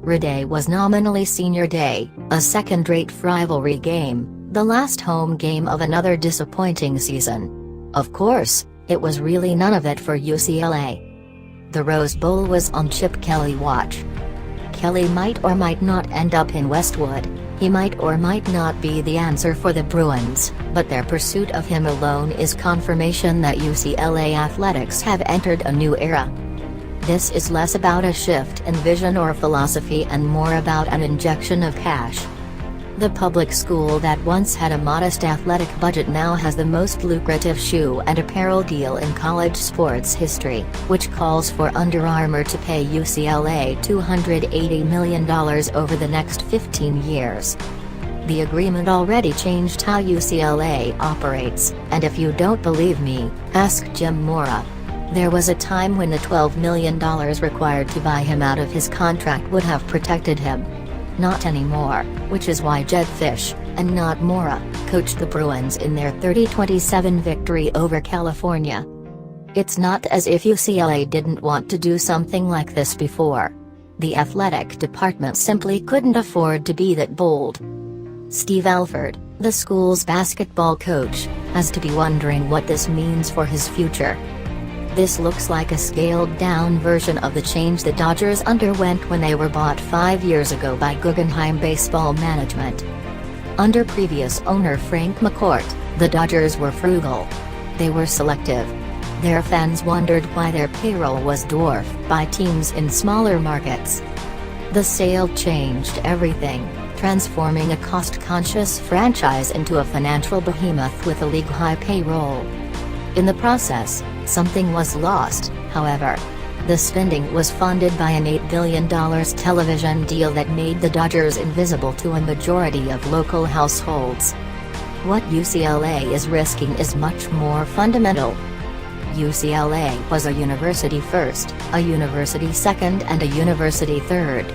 Riday was nominally senior day, a second-rate Frivalry game, the last home game of another disappointing season. Of course, it was really none of it for UCLA. The Rose Bowl was on Chip Kelly watch. Kelly might or might not end up in Westwood, he might or might not be the answer for the Bruins, but their pursuit of him alone is confirmation that UCLA athletics have entered a new era. This is less about a shift in vision or philosophy and more about an injection of cash. The public school that once had a modest athletic budget now has the most lucrative shoe and apparel deal in college sports history, which calls for Under Armour to pay UCLA $280 million over the next 15 years. The agreement already changed how UCLA operates, and if you don't believe me, ask Jim Mora. There was a time when the $12 million required to buy him out of his contract would have protected him. Not anymore, which is why Jedd Fisch, and not Mora, coached the Bruins in their 30-27 victory over California. It's not as if UCLA didn't want to do something like this before. The athletic department simply couldn't afford to be that bold. Steve Alford, the school's basketball coach, has to be wondering what this means for his future. This looks like a scaled-down version of the change the Dodgers underwent when they were bought 5 years ago by Guggenheim Baseball Management. Under previous owner Frank McCourt, the Dodgers were frugal. They were selective. Their fans wondered why their payroll was dwarfed by teams in smaller markets. The sale changed everything, transforming a cost-conscious franchise into a financial behemoth with a league-high payroll. In the process, something was lost, however. The spending was funded by an $8 billion television deal that made the Dodgers invisible to a majority of local households. What UCLA is risking is much more fundamental. UCLA was a university first, a university second and a university third.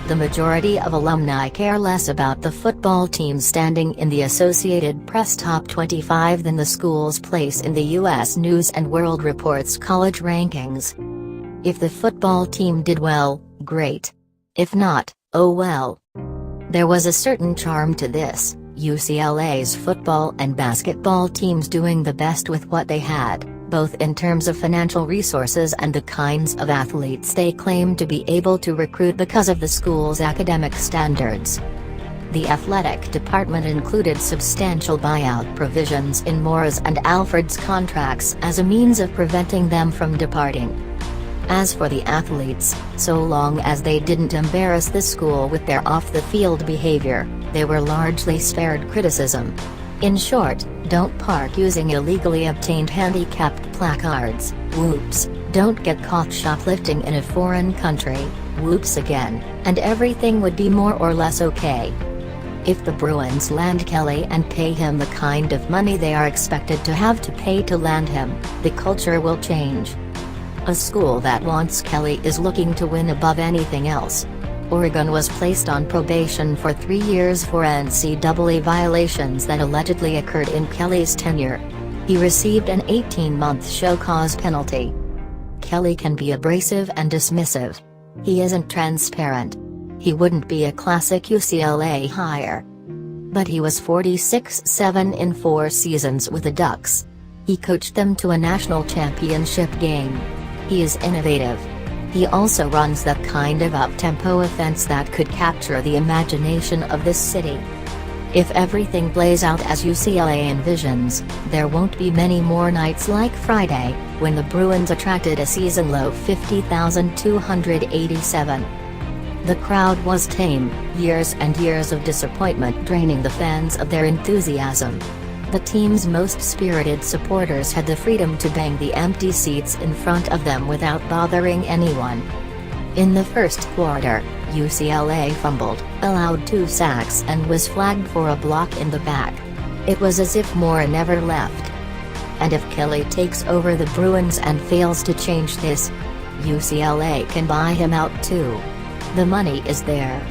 The majority of alumni care less about the football team standing in the Associated Press Top 25 than the school's place in the U.S. News & World Report's college rankings. If the football team did well, great. If not, oh well. There was a certain charm to this, UCLA's football and basketball teams doing the best with what they had, both in terms of financial resources and the kinds of athletes they claimed to be able to recruit because of the school's academic standards. The athletic department included substantial buyout provisions in Mora's and Alford's contracts as a means of preventing them from departing. As for the athletes, so long as they didn't embarrass the school with their off-the-field behavior, they were largely spared criticism. In short, don't park using illegally obtained handicapped placards, whoops, don't get caught shoplifting in a foreign country, whoops again, and everything would be more or less okay. If the Bruins land Kelly and pay him the kind of money they are expected to have to pay to land him, the culture will change. A school that wants Kelly is looking to win above anything else. Oregon was placed on probation for 3 years for NCAA violations that allegedly occurred in Kelly's tenure. He received an 18-month show-cause penalty. Kelly can be abrasive and dismissive. He isn't transparent. He wouldn't be a classic UCLA hire. But he was 46-7 in 4 seasons with the Ducks. He coached them to a national championship game. He is innovative. He also runs that kind of up-tempo offense that could capture the imagination of this city. If everything plays out as UCLA envisions, there won't be many more nights like Friday, when the Bruins attracted a season-low 50,287. The crowd was tame, years and years of disappointment draining the fans of their enthusiasm. The team's most spirited supporters had the freedom to bang the empty seats in front of them without bothering anyone. In the first quarter, UCLA fumbled, allowed 2 sacks and was flagged for a block in the back. It was as if Mora never left. And if Kelly takes over the Bruins and fails to change this, UCLA can buy him out too. The money is there.